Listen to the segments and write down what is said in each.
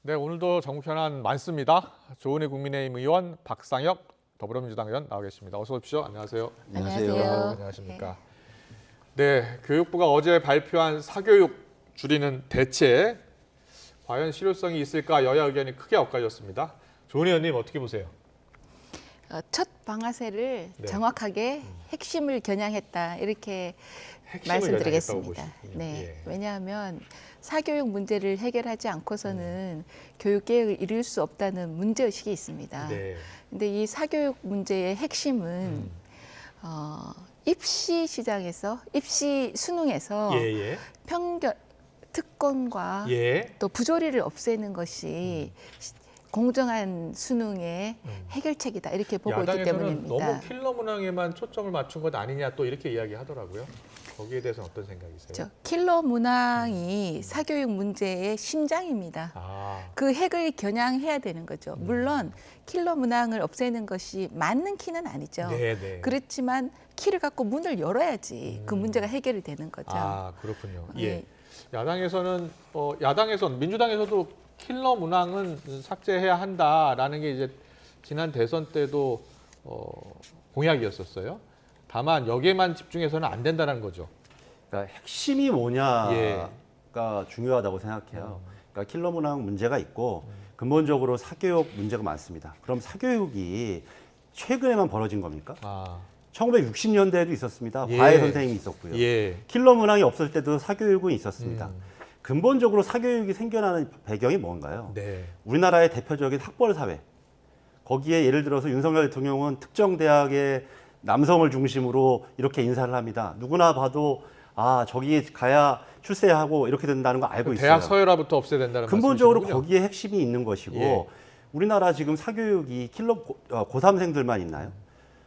네, 오늘도 전국 현안 많습니다. 조은희 국민의힘 의원, 박상혁 더불어민주당 의원 나와 계십니다. 어서 오십시오. 안녕하세요. 안녕하세요. 안녕하십니까. 네, 교육부가 어제 발표한 사교육 줄이는 대책, 과연 실효성이 있을까 여야 의견이 크게 엇갈렸습니다. 조은희 의원님 어떻게 보세요? 첫 방아쇠를 네. 정확하게 핵심을 겨냥했다 이렇게 핵심을 말씀드리겠습니다. 겨냥했다고 보시군요. 네, 예. 왜냐하면 사교육 문제를 해결하지 않고서는 교육 계획을 이룰 수 없다는 문제 의식이 있습니다. 네. 근데 이 사교육 문제의 핵심은 입시 시장에서 입시 수능에서 예. 편견 특권과 예. 또 부조리를 없애는 것이 공정한 수능의 해결책이다 이렇게 보고 있기 야당에서는 때문입니다. 너무 킬러 문항에만 초점을 맞춘 것 아니냐 또 이렇게 이야기하더라고요. 거기에 대해서는 어떤 생각이세요? 킬러 문항이 사교육 문제의 심장입니다. 그 핵을 겨냥해야 되는 거죠. 물론 킬러 문항을 없애는 것이 맞는 키는 아니죠. 네. 그렇지만 키를 갖고 문을 열어야지 그 문제가 해결이 되는 거죠. 그렇군요. 네. 예. 야당에서는 민주당에서도 킬러 문항은 삭제해야 한다라는 게 이제 지난 대선 때도 공약이었었어요. 다만 여기에만 집중해서는 안 된다는 거죠. 그러니까 핵심이 뭐냐가 예. 중요하다고 생각해요. 그러니까 킬러 문항 문제가 있고 근본적으로 사교육 문제가 많습니다. 그럼 사교육이 최근에만 벌어진 겁니까? 1960년대에도 있었습니다. 예. 과외 선생님이 있었고요. 예. 킬러 문항이 없을 때도 사교육은 있었습니다. 근본적으로 사교육이 생겨나는 배경이 뭔가요? 네. 우리나라의 대표적인 학벌 사회. 거기에 예를 들어서 윤석열 대통령은 특정 대학의 남성을 중심으로 이렇게 인사를 합니다. 누구나 봐도 저기 가야 출세하고 이렇게 된다는 거 알고 있어요. 대학 서열화부터 없애야 된다는 근본적으로 말씀이시군요. 거기에 핵심이 있는 것이고 예. 우리나라 지금 사교육이 킬러 고3생들만 있나요?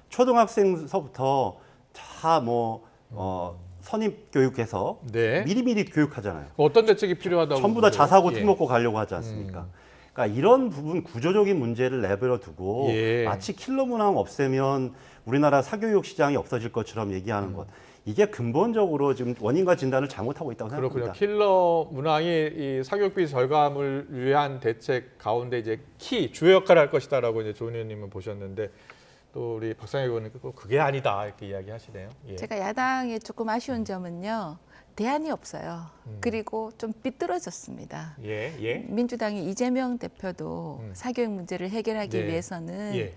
초등학생서부터 다 선입 교육해서 네. 미리미리 교육하잖아요. 어떤 대책이 필요하다고 전부 다 보세요? 자사고 예. 특먹고 가려고 하지 않습니까? 그러니까 이런 부분 구조적인 문제를 내버려 두고 예. 마치 킬러 문항 없애면 우리나라 사교육 시장이 없어질 것처럼 얘기하는 것. 이게 근본적으로 지금 원인과 진단을 잘못하고 있다고 그렇군요. 생각합니다. 킬러 문항이 이 사교육비 절감을 위한 대책 가운데 이제 주요 역할을 할 것이다라고 이제 조은희 의원님은 보셨는데 또 우리 박상혁 의원은 그게 아니다 이렇게 이야기하시네요. 예. 제가 야당의 조금 아쉬운 점은요. 대안이 없어요. 그리고 좀 삐뚤어졌습니다. 예. 민주당의 이재명 대표도 사교육 문제를 해결하기 네. 위해서는 예.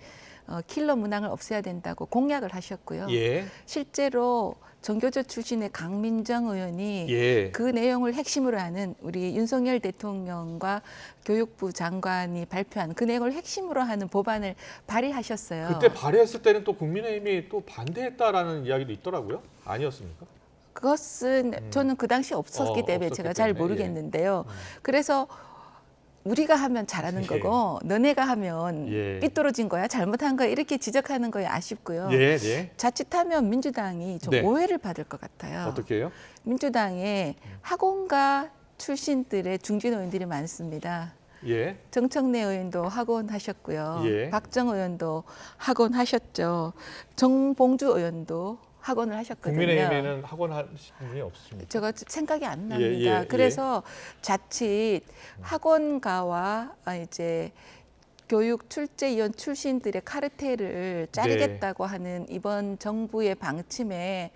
킬러 문항을 없애야 된다고 공약을 하셨고요. 예. 실제로 전교조 출신의 강민정 의원이 예. 그 내용을 핵심으로 하는 우리 윤석열 대통령과 교육부 장관이 발표한 그 내용을 핵심으로 하는 법안을 발의하셨어요. 그때 발의했을 때는 또 국민의힘이 또 반대했다라는 이야기도 있더라고요. 아니었습니까? 그것은 저는 그 당시 없었기 때문에 없었기 제가 잘 때문에, 모르겠는데요. 그래서 우리가 하면 잘하는 거고 너네가 하면 예. 삐뚤어진 거야, 잘못한 거야 이렇게 지적하는 거에 아쉽고요. 예. 자칫하면 민주당이 좀 네. 오해를 받을 것 같아요. 어떻게 해요? 민주당에 학원가 출신들의 중진 의원들이 많습니다. 예. 정청래 의원도 학원 하셨고요. 예. 박정호 의원도 학원 하셨죠. 정봉주 의원도 학원을 하셨거든요. 국민의힘에는 학원 하신 분이 없으십니까? 제가 생각이 안 납니다. 예. 그래서 자칫 학원가와 이제 교육 출제위원 출신들의 카르텔을 자르겠다고 하는 이번 정부의 방침에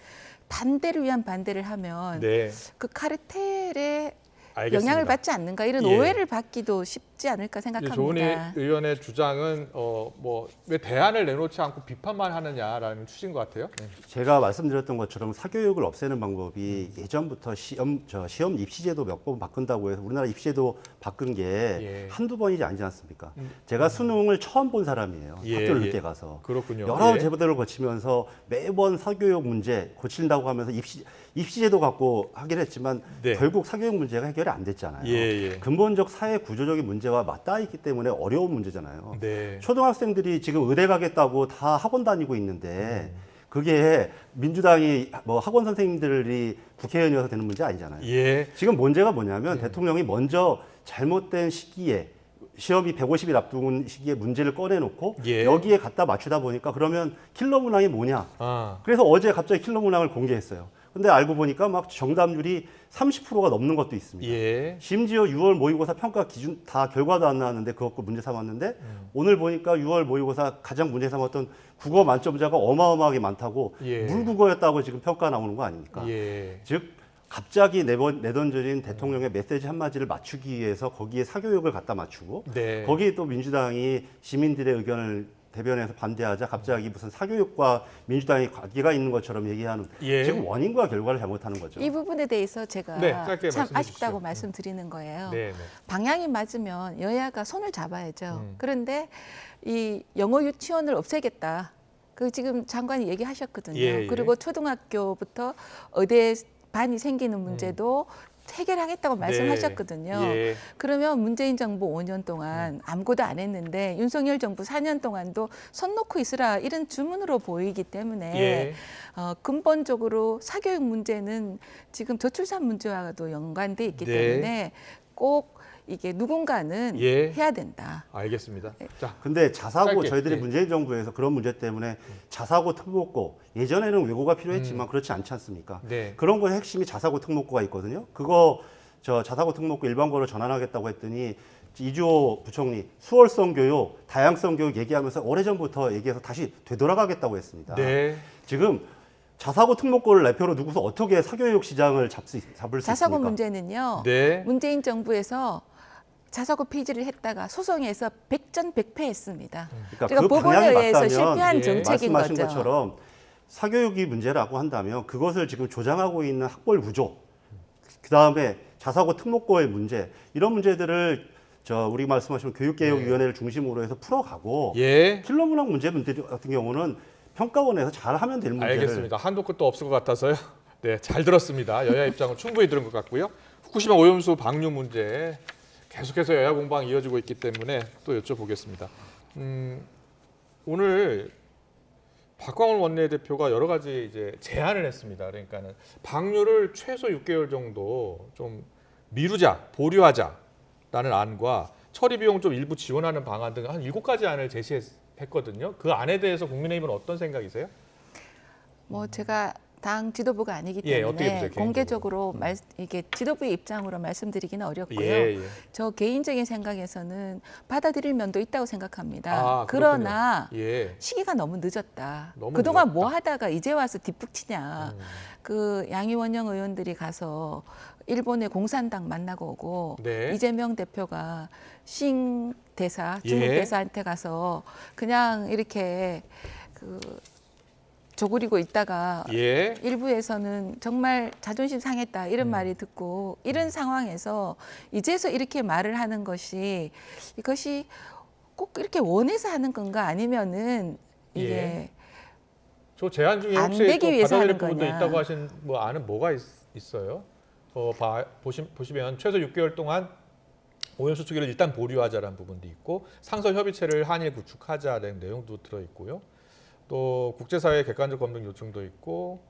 반대를 위한 반대를 하면 네. 그 카르텔에 알겠습니다. 영향을 받지 않는가 이런 예. 오해를 받기도 쉽지 않을까 조은희 생각합니다. 의원의 주장은 왜 대안을 내놓지 않고 비판만 하느냐라는 취지인 것 같아요. 제가 말씀드렸던 것처럼 사교육을 없애는 방법이 예전부터 시험 입시제도 몇 번 바꾼다고 해서 우리나라 입시제도 바꾼 게 예. 한두 번이지 아니지 않습니까? 제가 수능을 처음 본 사람이에요. 예, 학교를 예. 늦게 가서. 그렇군요. 여러 예. 제도들을 거치면서 매번 사교육 문제 고친다고 하면서 입시제도 갖고 하긴 했지만 네. 결국 사교육 문제가 해결이 안 됐잖아요. 예. 근본적 사회 구조적인 문제와 맞닿아 있기 때문에 어려운 문제잖아요. 네. 초등학생들이 지금 의대 가겠다고 다 학원 다니고 있는데 그게 민주당이 학원 선생님들이 국회의원이어서 되는 문제 아니잖아요. 예. 지금 문제가 뭐냐면 대통령이 먼저 잘못된 시기에 시험이 150일 앞둔 시기에 문제를 꺼내놓고 예. 여기에 갖다 맞추다 보니까 그러면 킬러 문항이 뭐냐. 아. 그래서 어제 갑자기 킬러 문항을 공개했어요. 근데 알고 보니까 막 정답률이 30%가 넘는 것도 있습니다. 예. 심지어 6월 모의고사 평가 기준 다 결과도 안 나왔는데 그것도 문제 삼았는데 오늘 보니까 6월 모의고사 가장 문제 삼았던 국어 만점자가 어마어마하게 많다고 예. 물국어였다고 지금 평가 나오는 거 아닙니까? 예. 즉 갑자기 내던져진 대통령의 메시지 한마디를 맞추기 위해서 거기에 사교육을 갖다 맞추고 네. 거기에 또 민주당이 시민들의 의견을 대변해서 반대하자 갑자기 무슨 사교육과 민주당이 관계가 있는 것처럼 얘기하는 예. 지금 원인과 결과를 잘못하는 거죠. 이 부분에 대해서 제가 네, 짧게 참 말씀해 아쉽다고 주시죠. 말씀드리는 거예요. 네, 네. 방향이 맞으면 여야가 손을 잡아야죠. 음. 그런데 이 영어 유치원을 없애겠다. 그 지금 장관이 얘기하셨거든요. 예, 예. 그리고 초등학교부터 의대 반이 생기는 문제도 해결하겠다고 말씀하셨거든요. 네. 예. 그러면 문재인 정부 5년 동안 아무것도 안 했는데 윤석열 정부 4년 동안도 손 놓고 있으라 이런 주문으로 보이기 때문에 예. 근본적으로 사교육 문제는 지금 저출산 문제와도 연관돼 있기 네. 때문에 꼭 이게 누군가는 예. 해야 된다. 알겠습니다. 자, 근데 자사고 짧게, 저희들이 예. 문재인 정부에서 그런 문제 때문에 자사고 특목고 예전에는 외고가 필요했지만 그렇지 않지 않습니까? 네. 그런 거의 핵심이 자사고 특목고가 있거든요. 그거 저 자사고 특목고 일반고로 전환하겠다고 했더니 이주호 부총리 수월성 교육, 다양성 교육 얘기하면서 오래전부터 얘기해서 다시 되돌아가겠다고 했습니다. 네. 지금 자사고 특목고를 내표로 두고서 어떻게 사교육 시장을 잡을 수 자사고 있습니까? 문제는요. 네. 문재인 정부에서 자사고 폐지를 했다가 소송에서 백전백패했습니다. 그러니까 그 법원에 방향이 의해서 맞다면 실패한 예. 정책인 말씀하신 거죠. 것처럼 사교육이 문제라고 한다면 그것을 지금 조장하고 있는 학벌 구조, 그 다음에 자사고 특목고의 문제 이런 문제들을 우리 말씀하신 교육개혁위원회를 중심으로 해서 풀어가고 예. 킬러 문항 문제들 같은 경우는 평가원에서 잘하면 될 문제를 알겠습니다. 한도 끝도 없을 것 같아서요. 네, 잘 들었습니다. 여야 입장은 충분히 들은 것 같고요. 후쿠시마 오염수 방류 문제 계속해서 여야 공방 이어지고 있기 때문에 또 여쭤보겠습니다. 오늘 박광훈 원내대표가 여러 가지 이제 제안을 했습니다. 그러니까는 방류를 최소 6개월 정도 좀 미루자, 보류하자라는 안과 처리 비용 좀 일부 지원하는 방안 등 한 7가지 안을 제시했거든요. 그 안에 대해서 국민의힘은 어떤 생각이세요? 뭐 제가 당 지도부가 아니기 예, 어떻게 때문에 보세요, 공개적으로 이게 지도부의 입장으로 말씀드리기는 어렵고요. 예, 예. 저 개인적인 생각에서는 받아들일 면도 있다고 생각합니다. 아, 그러나 예. 시기가 너무 늦었다. 너무 그동안 늦었다. 뭐 하다가 이제 와서 뒷북치냐. 그 양이원영 의원들이 가서 일본의 공산당 만나고 오고 네. 이재명 대표가 싱 대사 중국 예. 대사한테 가서 그냥 이렇게 그 조그리고 있다가 예. 일부에서는 정말 자존심 상했다 이런 말이 듣고 이런 상황에서 이제서 이렇게 말을 하는 것이 이것이 꼭 이렇게 원해서 하는 건가 아니면은 이게 예. 저 제안 중에 안 혹시 되기 또 위해서 받아들일 하는 부분도 거냐. 있다고 하신 뭐 안은 뭐가 있어요? 보시면 최소 6개월 동안 오염수 투기를 일단 보류하자라는 부분도 있고 상설 협의체를 한일 구축하자라는 내용도 들어 있고요. 또 국제사회 객관적 검증 요청도 있고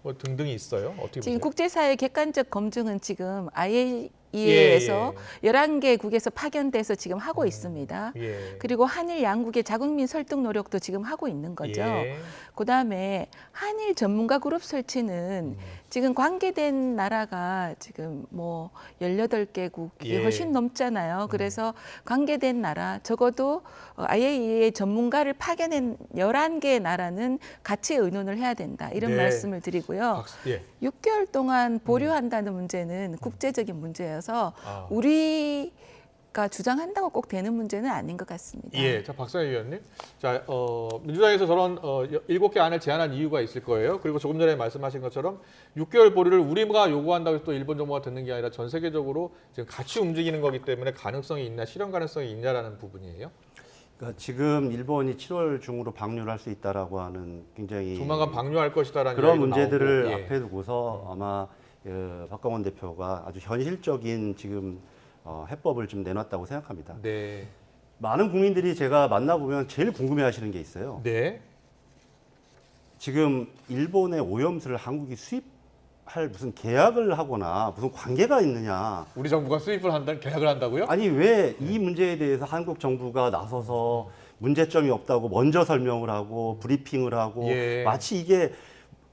뭐 등등이 있어요. 어떻게 지금 보세요? 국제사회 객관적 검증은 지금 IAEA에서 예. 11개국에서 파견돼서 지금 하고 있습니다. 예. 그리고 한일 양국의 자국민 설득 노력도 지금 하고 있는 거죠. 예. 그다음에 한일 전문가 그룹 설치는 지금 관계된 나라가 지금 뭐 18개국이 예. 훨씬 넘잖아요. 그래서 관계된 나라 적어도 IAEA 전문가를 파견한 11개 나라는 같이 의논을 해야 된다. 이런 네. 말씀을 드리고요. 예. 6개월 동안 보류한다는 문제는 국제적인 문제여서 아. 우리가 주장한다고 꼭 되는 문제는 아닌 것 같습니다. 예, 자 박상희 의원님, 자 민주당에서 저런 7개 안을 제안한 이유가 있을 거예요. 그리고 조금 전에 말씀하신 것처럼 6개월 보류를 우리가 요구한다고 해서 또 일본 정부가 듣는 게 아니라 전 세계적으로 지금 같이 움직이는 거기 때문에 가능성이 있나, 실현 가능성이 있냐라는 부분이에요. 그러니까 지금 일본이 7월 중으로 방류를 할 수 있다라고 하는 굉장히 조만간 방류할 것이다라는 그런 이야기도 문제들을 나오고, 예. 앞에 두고서 아마 박광원 대표가 아주 현실적인 지금 해법을 좀 내놨다고 생각합니다. 네, 많은 국민들이 제가 만나보면 제일 궁금해하시는 게 있어요. 네, 지금 일본의 오염수를 한국이 수입할 무슨 계약을 하거나 무슨 관계가 있느냐. 우리 정부가 수입을 계약을 한다고요? 아니 왜 이 문제에 대해서 한국 정부가 나서서 문제점이 없다고 먼저 설명을 하고 브리핑을 하고 예. 마치 이게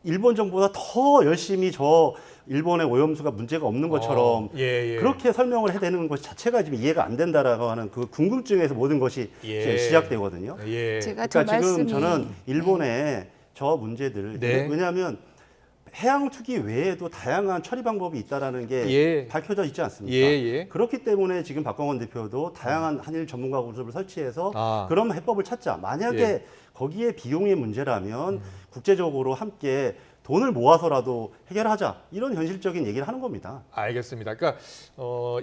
일본 정부보다 더 열심히 저 일본의 오염수가 문제가 없는 것처럼 예. 그렇게 설명을 해대는 것 자체가 지금 이해가 안 된다라고 하는 그 궁금증에서 모든 것이 예. 시작되거든요. 예. 제가 저 그러니까 지금 말씀이 저는 일본의 저 문제들 네. 왜냐하면 해양 투기 외에도 다양한 처리 방법이 있다라는 게 예. 밝혀져 있지 않습니까? 예. 그렇기 때문에 지금 박광원 대표도 다양한 한일 전문가 그룹을 설치해서 아. 그런 해법을 찾자. 만약에 예. 거기에 비용의 문제라면 국제적으로 함께 돈을 모아서라도 해결하자. 이런 현실적인 얘기를 하는 겁니다. 알겠습니다. 그러니까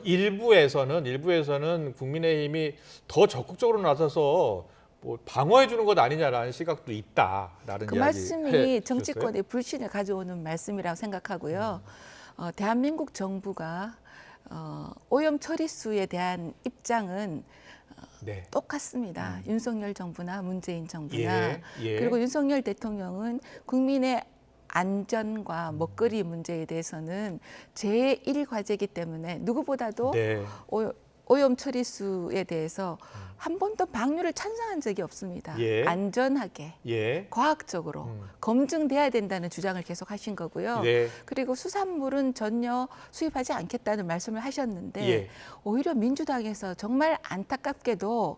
일부에서는 국민의힘이 더 적극적으로 나서서 뭐 방어해 주는 것 아니냐라는 시각도 있다라는 그 이야기. 말씀이 정치권의 불신을 가져오는 말씀이라고 생각하고요. 대한민국 정부가 오염 처리수에 대한 입장은 네. 똑같습니다. 윤석열 정부나 문재인 정부나 예. 그리고 윤석열 대통령은 국민의 안전과 먹거리 문제에 대해서는 제1 과제이기 때문에 누구보다도 네. 오염 처리수에 대해서 한 번도 방류를 찬성한 적이 없습니다. 예. 안전하게 예. 과학적으로 검증돼야 된다는 주장을 계속 하신 거고요. 네. 그리고 수산물은 전혀 수입하지 않겠다는 말씀을 하셨는데 예. 오히려 민주당에서 정말 안타깝게도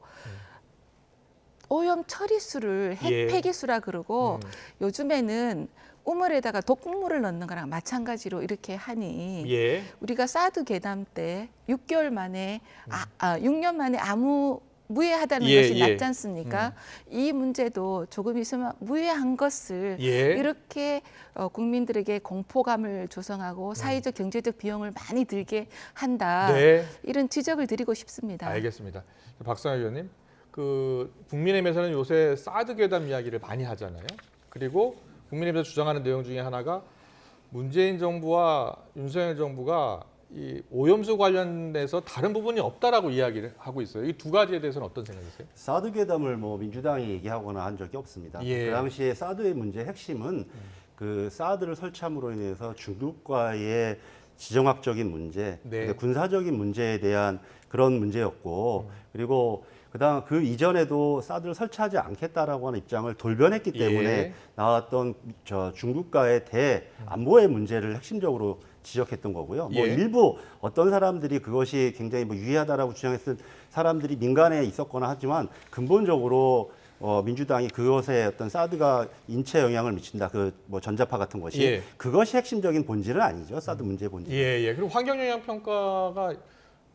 오염 처리수를 예. 핵폐기수라 그러고 요즘에는 우물에다가 독극물을 넣는 거랑 마찬가지로 이렇게 하니 예. 우리가 사드 괴담 때 6개월 만에 6년 만에 아무 무해하다는 예, 것이 예. 낫지 않습니까? 이 문제도 조금 있으면 무해한 것을 예. 이렇게 국민들에게 공포감을 조성하고 사회적 경제적 비용을 많이 들게 한다. 네. 이런 지적을 드리고 싶습니다. 알겠습니다. 박상현 의원님, 그 국민의힘에서는 요새 사드 괴담 이야기를 많이 하잖아요. 그리고 국민의힘에서 주장하는 내용 중에 하나가 문재인 정부와 윤석열 정부가 이 오염수 관련돼서 다른 부분이 없다라고 이야기를 하고 있어요. 이 두 가지에 대해서는 어떤 생각이세요? 사드 괴담을 뭐 민주당이 얘기하거나 한 적이 없습니다. 예. 그 당시에 사드의 문제의 핵심은 그 사드를 설치함으로 인해서 중국과의 지정학적인 문제, 네. 군사적인 문제에 대한 그런 문제였고 그리고 그다음 그 이전에도 사드를 설치하지 않겠다라고 하는 입장을 돌변했기 때문에 예. 나왔던 저 중국과의 대안보의 문제를 핵심적으로 지적했던 거고요. 뭐 예. 일부 어떤 사람들이 그것이 굉장히 뭐 유의하다라고 주장했던 사람들이 민간에 있었거나 하지만 근본적으로 민주당이 그것에 어떤 사드가 인체 영향을 미친다. 그 뭐 전자파 같은 것이 예. 그것이 핵심적인 본질은 아니죠. 사드 문제의 본질. 예. 그리고 환경 영향 평가가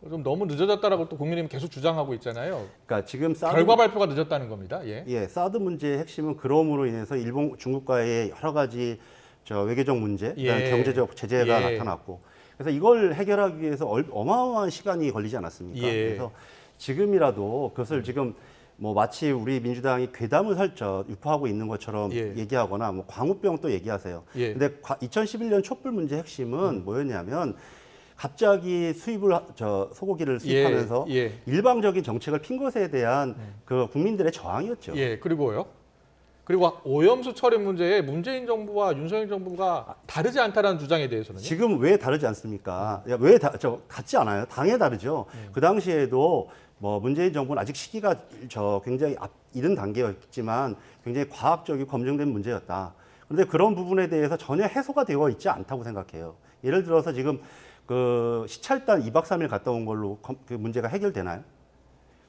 좀 너무 늦어졌다라고 또 국민의힘 계속 주장하고 있잖아요. 그러니까 지금 사드 결과 발표가 늦었다는 겁니다. 예. 예, 사드 문제의 핵심은 그럼으로 인해서 일본, 중국과의 여러 가지 저 외교적 문제, 그다음에 예. 경제적 제재가 예. 나타났고, 그래서 이걸 해결하기 위해서 어마어마한 시간이 걸리지 않았습니까? 예. 그래서 지금이라도 그것을 지금 뭐 마치 우리 민주당이 괴담을 유포하고 있는 것처럼 예. 얘기하거나 뭐 광우병 또 얘기하세요. 예. 근데 2011년 촛불 문제 핵심은 뭐였냐면 갑자기 소고기를 수입하면서 예. 일방적인 정책을 핀 것에 대한 그 국민들의 저항이었죠. 예. 그리고요. 그리고 오염수 처리 문제에 문재인 정부와 윤석열 정부가 다르지 않다라는 주장에 대해서는요. 지금 왜 다르지 않습니까? 같지 않아요. 당에 다르죠. 그 당시에도 뭐 문재인 정부는 아직 시기가 굉장히 이른 단계였지만 굉장히 과학적이 검증된 문제였다. 그런데 그런 부분에 대해서 전혀 해소가 되어 있지 않다고 생각해요. 예를 들어서 지금 그 시찰단 2박 3일 갔다 온 걸로 그 문제가 해결되나요?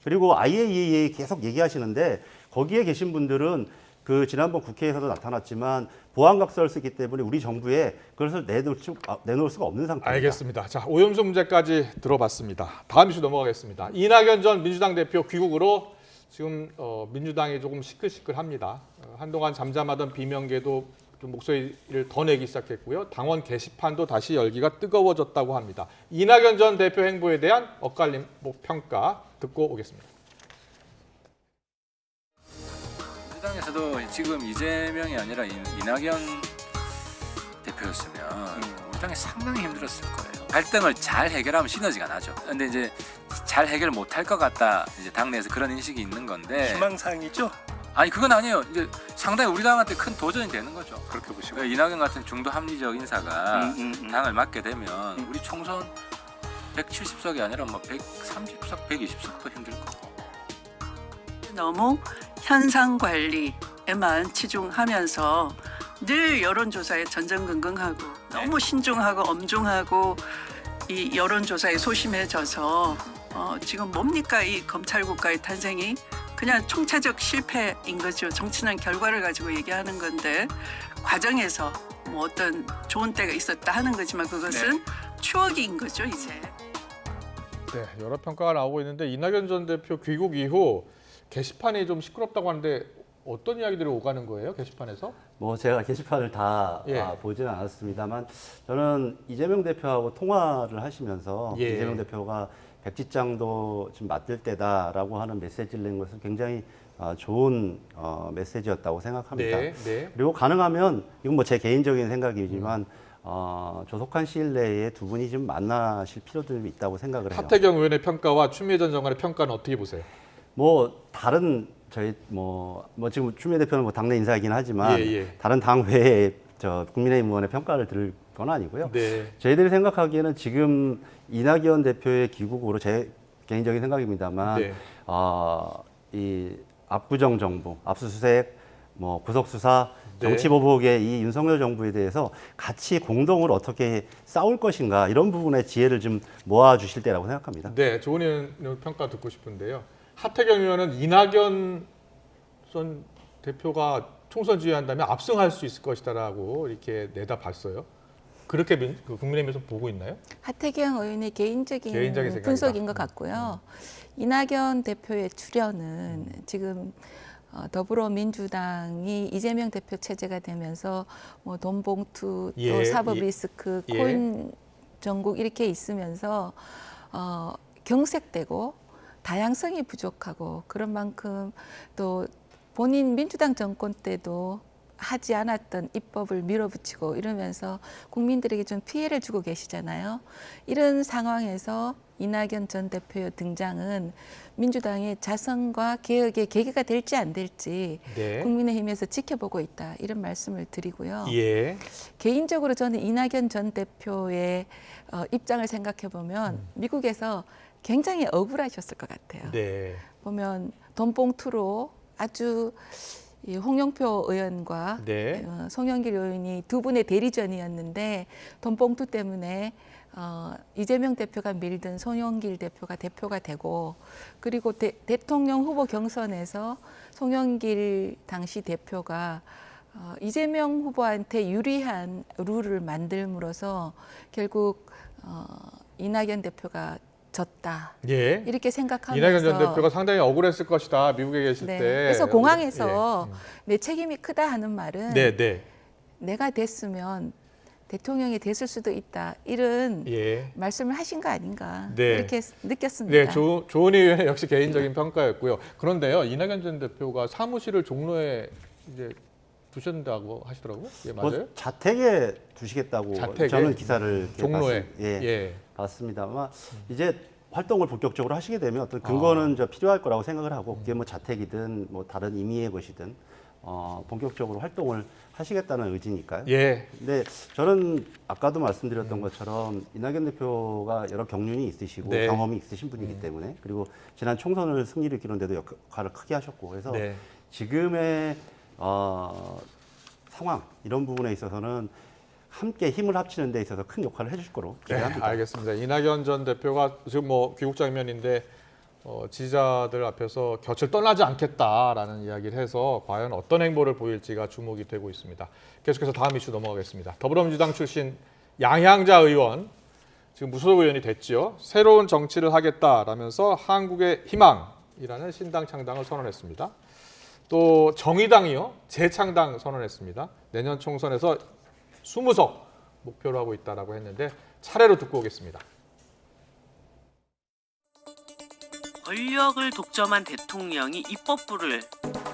그리고 IAEA 계속 얘기하시는데 거기에 계신 분들은 그 지난번 국회에서도 나타났지만 보안각서를 쓰기 때문에 우리 정부에 그것을 내놓을 수가 없는 상태입니다. 알겠습니다. 자, 오염수 문제까지 들어봤습니다. 다음 이슈 넘어가겠습니다. 이낙연 전 민주당 대표 귀국으로 지금 민주당이 조금 시끌시끌합니다. 한동안 잠잠하던 비명계도 좀 목소리를 더 내기 시작했고요. 당원 게시판도 다시 열기가 뜨거워졌다고 합니다. 이낙연 전 대표 행보에 대한 엇갈림 평가 듣고 오겠습니다. 민주당에서도 지금 이재명이 아니라 이낙연 대표였으면 우리 당이 상당히 힘들었을 거예요. 갈등을 잘 해결하면 시너지가 나죠. 근데 이제 잘 해결 못할 것 같다. 이제 당내에서 그런 인식이 있는 건데. 희망사항이죠? 아니 그건 아니에요. 이제 상당히 우리 당한테 큰 도전이 되는 거죠. 그렇게 보시고. 그러니까 이낙연 같은 중도 합리적 인사가 당을 맡게 되면 우리 총선 170석이 아니라 뭐 130석, 120석도 힘들 거고. 너무 현상 관리에만 치중하면서 늘 여론조사에 전전긍긍하고 너무 신중하고 엄중하고 이 여론조사에 소심해져서 지금 뭡니까 이 검찰국가의 탄생이 그냥 총체적 실패인 거죠. 정치는 결과를 가지고 얘기하는 건데 과정에서 뭐 어떤 좋은 때가 있었다 하는 거지만 그것은 추억인 거죠 이제. 네, 여러 평가가 나오고 있는데 이낙연 전 대표 귀국 이후 게시판이 좀 시끄럽다고 하는데 어떤 이야기들이 오가는 거예요? 게시판에서? 뭐 제가 게시판을 다 예. 보지는 않았습니다만 저는 이재명 대표하고 통화를 하시면서 예. 이재명 대표가 백지장도 지금 맡을 때다라고 하는 메시지를 낸 것은 굉장히 좋은 메시지였다고 생각합니다. 네, 네. 그리고 가능하면 이건 뭐 제 개인적인 생각이지만 조속한 시일 내에 두 분이 좀 만나실 필요들이 있다고 생각을 해요. 하태경 의원의 평가와 추미애 전 장관의 평가는 어떻게 보세요? 뭐 다른 저희 뭐 지금 추미애 대표는 뭐 당내 인사이긴 하지만 예. 다른 당 외에 저 국민의힘 의원의 평가를 들을 건 아니고요. 네. 저희들이 생각하기에는 지금 이낙연 대표의 귀국으로 제 개인적인 생각입니다만 네. 이 압구정 정부, 압수수색, 뭐 구속수사, 네. 정치보복의 이 윤석열 정부에 대해서 같이 공동으로 어떻게 싸울 것인가 이런 부분의 지혜를 좀 모아주실 때라고 생각합니다. 네, 조은 의원 평가 듣고 싶은데요. 하태경 의원은 이낙연 전 대표가 총선 지휘한다면 압승할 수 있을 것이다라고 이렇게 내다봤어요. 그렇게 국민의힘에서 보고 있나요? 하태경 의원의 개인적인 생각이다. 분석인 것 같고요. 이낙연 대표의 출연은 지금 더불어민주당이 이재명 대표 체제가 되면서 뭐 돈봉투 또 예, 사법 리스크 예. 코인 전국 이렇게 있으면서 경색되고 다양성이 부족하고 그런 만큼 또 본인 민주당 정권 때도 하지 않았던 입법을 밀어붙이고 이러면서 국민들에게 좀 피해를 주고 계시잖아요. 이런 상황에서 이낙연 전 대표의 등장은 민주당의 자성과 개혁의 계기가 될지 안 될지 네. 국민의힘에서 지켜보고 있다. 이런 말씀을 드리고요. 예. 개인적으로 저는 이낙연 전 대표의 입장을 생각해 보면 미국에서 굉장히 억울하셨을 것 같아요. 네. 보면 돈봉투로 아주 이 홍영표 의원과 네. 송영길 의원이 두 분의 대리전이었는데 돈봉투 때문에 이재명 대표가 밀든 송영길 대표가 대표가 되고 그리고 대통령 후보 경선에서 송영길 당시 대표가 이재명 후보한테 유리한 룰을 만들므로써 결국 이낙연 대표가 졌다. 예. 이렇게 생각하면서 이낙연 전 대표가 상당히 억울했을 것이다. 미국에 계실 네. 때. 그래서 공항에서 내 책임이 크다 하는 말은 네, 네. 내가 됐으면 대통령이 됐을 수도 있다. 이런 예. 말씀을 하신 거 아닌가 네. 이렇게 느꼈습니다. 네, 조은 의원의 역시 개인적인 평가였고요. 그런데요, 이낙연 전 대표가 사무실을 종로에 이제 두셨다고 하시더라고요. 예, 맞아요? 뭐 자택에 두시겠다고 자택에? 저는 기사를 이렇게 종로에. 예. 봤습니다. 아마 이제 활동을 본격적으로 하시게 되면 어떤 근거는 필요할 거라고 생각을 하고 그게 뭐 자택이든 뭐 다른 임의의 것이든 본격적으로 활동을 하시겠다는 의지니까요. 예. 근데 저는 아까도 말씀드렸던 것처럼 이낙연 대표가 여러 경륜이 있으시고 네. 경험이 있으신 분이기 때문에 그리고 지난 총선을 승리를 이끌는 데도 역할을 크게 하셨고 그래서 네. 지금의 상황 이런 부분에 있어서는 함께 힘을 합치는 데 있어서 큰 역할을 해주실 거로 네, 기대합니다. 알겠습니다. 이낙연 전 대표가 지금 뭐 귀국 장면인데 지지자들 앞에서 곁을 떠나지 않겠다라는 이야기를 해서 과연 어떤 행보를 보일지가 주목이 되고 있습니다. 계속해서 다음 이슈 넘어가겠습니다. 더불어민주당 출신 양향자 의원 지금 무소속 의원이 됐지요. 새로운 정치를 하겠다라면서 한국의 희망이라는 신당 창당을 선언했습니다. 또 정의당이요 재창당 선언했습니다. 내년 총선에서 20석 목표로 하고 있다라고 했는데 차례로 듣고 오겠습니다. 권력을 독점한 대통령이 입법부를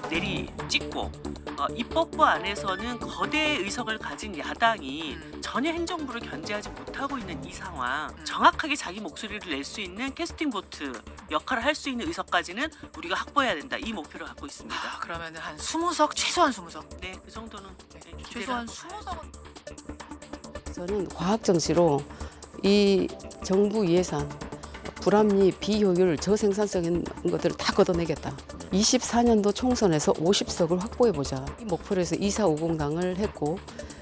내리찍고 입법부 안에서는 거대 의석을 가진 야당이 전혀 행정부를 견제하지 못하고 있는 이 상황, 정확하게 자기 목소리를 낼 수 있는 캐스팅 보트 역할을 할 수 있는 의석까지는 우리가 확보해야 된다. 이 목표를 갖고 있습니다. 그러면 한 20석, 최소한 20석. 네, 그 정도는 기대를 최소한 하고 20석은 저는 과학 정치로 이 정부 예산 불합리, 비효율, 저생산적인 것들을 다 걷어내겠다. 24년도 총선에서 50석을 확보해보자. 이 목표로 해서 2450당을 했고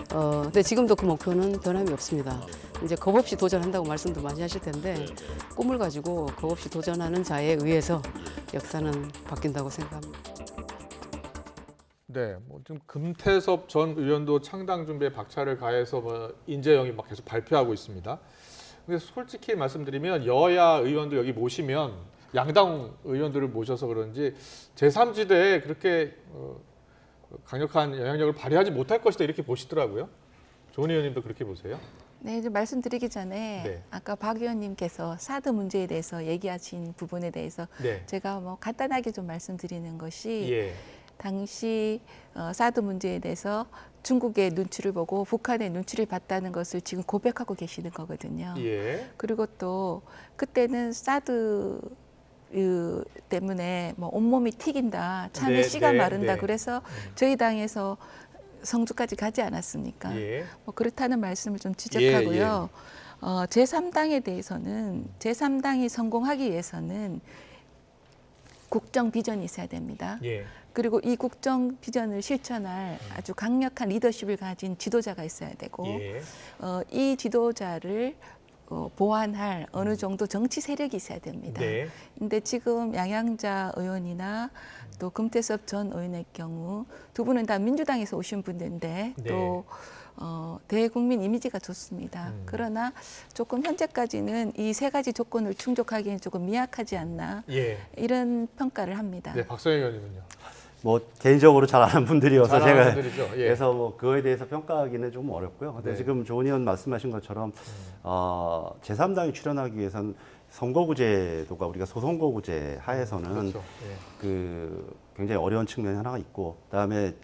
근데 지금도 그 목표는 변함이 없습니다. 이제 겁 없이 도전한다고 말씀도 많이 하실 텐데 꿈을 가지고 겁 없이 도전하는 자에 의해서 역사는 바뀐다고 생각합니다. 네, 뭐 지금 금태섭 전 의원도 창당 준비에 박차를 가해서 뭐 인재영이 막 계속 발표하고 있습니다. 근데 솔직히 말씀드리면 여야 의원들 여기 모시면 양당 의원들을 모셔서 그런지 제3지대에 그렇게 강력한 영향력을 발휘하지 못할 것이다 이렇게 보시더라고요. 조은 의원님도 그렇게 보세요? 네, 좀 말씀드리기 전에 네. 아까 박 의원님께서 사드 문제에 대해서 얘기하신 부분에 대해서 네. 제가 뭐 간단하게 좀 말씀드리는 것이 예. 당시 사드 문제에 대해서 중국의 눈치를 보고 북한의 눈치를 봤다는 것을 지금 고백하고 계시는 거거든요. 예. 그리고 또 그때는 사드 때문에 뭐 온몸이 튀긴다, 참에 네, 씨가 네, 마른다. 네. 그래서 저희 당에서 성주까지 가지 않았습니까? 예. 뭐 그렇다는 말씀을 좀 지적하고요. 제3당에 대해서는 제3당이 성공하기 위해서는 국정 비전이 있어야 됩니다. 예. 그리고 이 국정 비전을 실천할 아주 강력한 리더십을 가진 지도자가 있어야 되고 예. 이 지도자를 보완할 어느 정도 정치 세력이 있어야 됩니다. 네. 근데 지금 양양자 의원이나 또 금태섭 전 의원의 경우 두 분은 다 민주당에서 오신 분들인데 네. 또 대국민 이미지가 좋습니다. 그러나 조금 현재까지는 이 세 가지 조건을 충족하기에는 조금 미약하지 않나 예. 이런 평가를 합니다. 네, 박성현 의원님은요. 뭐 개인적으로 잘 아는 분들이어서 잘 아는 제가 분들이죠. 예. 그래서 뭐 그거에 대해서 평가하기는 좀 어렵고요. 근데 네. 지금 조은 의원 말씀하신 것처럼 제3당이 출연하기 위해서는 선거구제도가 우리가 소선거구제 하에서는 그렇죠. 예. 그 굉장히 어려운 측면이 하나가 있고 그다음에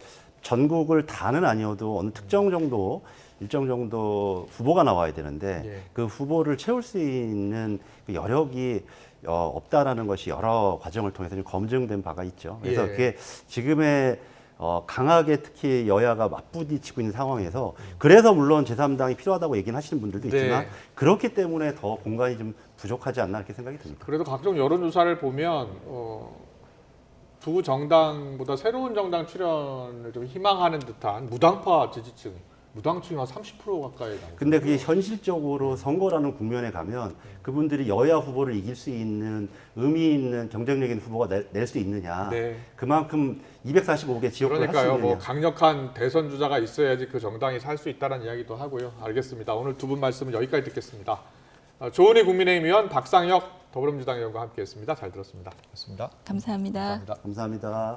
전국을 다는 아니어도 어느 특정 정도 일정 정도 후보가 나와야 되는데 예. 그 후보를 채울 수 있는 그 여력이 없다라는 것이 여러 과정을 통해서 좀 검증된 바가 있죠. 그래서 예. 그게 지금의 강하게 특히 여야가 맞부딪히고 있는 상황에서 그래서 물론 제3당이 필요하다고 얘기는 하시는 분들도 있지만 네. 그렇기 때문에 더 공간이 좀 부족하지 않나 이렇게 생각이 듭니다. 그래도 각종 여론조사를 보면 두 정당보다 새로운 정당 출연을 좀 희망하는 듯한 무당파 지지층, 무당층이 한 30% 가까이 나오고. 근데 그게 현실적으로 선거라는 국면에 가면 그분들이 여야 후보를 이길 수 있는 의미 있는 경쟁력인 후보가 낼 수 있느냐. 네. 그만큼 245개 지역구를 할 수 그러니까요. 있느냐. 뭐 강력한 대선 주자가 있어야지 그 정당이 살 수 있다는 이야기도 하고요. 알겠습니다. 오늘 두 분 말씀은 여기까지 듣겠습니다. 조은희 국민의힘 의원, 박상혁 더불어민주당 의원과 함께했습니다. 잘 들었습니다. 고맙습니다. 감사합니다. 감사합니다. 감사합니다.